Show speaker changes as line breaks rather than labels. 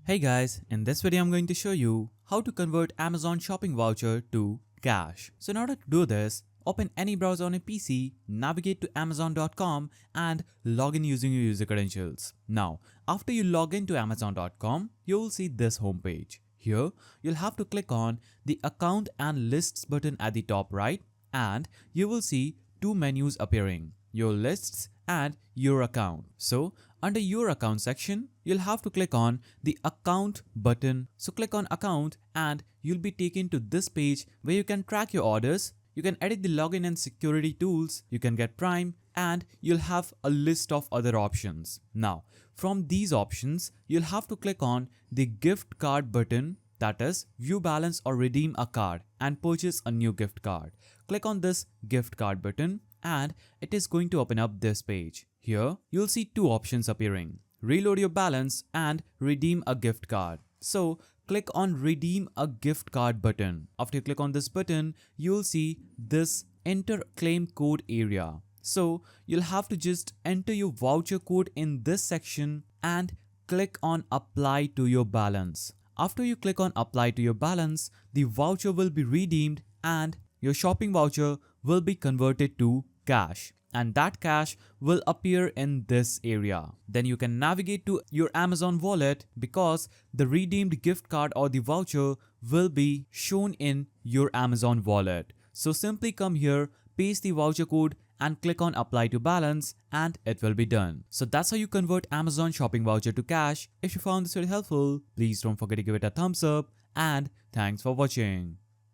Hey guys, in this video I'm going to show you how to convert Amazon shopping voucher to cash. So in order to do this, open any browser on a PC, navigate to amazon.com and log in using your user credentials. Now, after you log into amazon.com, you will see this homepage. Here, you'll have to click on the account and lists button at the top right and you will see two menus appearing, your lists and your account. So under your account section, you'll have to click on the account button. So click on account and you'll be taken to this page where you can track your orders. You can edit the login and security tools. You can get Prime and you'll have a list of other options. Now, from these options, you'll have to click on the gift card button, that is view balance or redeem a card and purchase a new gift card. Click on this gift card button and it is going to open up this page. Here, you'll see two options appearing, reload your balance and redeem a gift card. So click on redeem a gift card button. After you click on this button, you'll see this enter claim code area. So you'll have to just enter your voucher code in this section and click on apply to your balance. After you click on apply to your balance, the voucher will be redeemed and your shopping voucher will be converted to cash, and that cash will appear in this area. Then you can navigate to your Amazon wallet because the redeemed gift card or the voucher will be shown in your Amazon wallet. So simply come here, paste the voucher code and click on apply to balance and it will be done. So that's how you convert Amazon shopping voucher to cash. If you found this very helpful, please don't forget to give it a thumbs up and thanks for watching.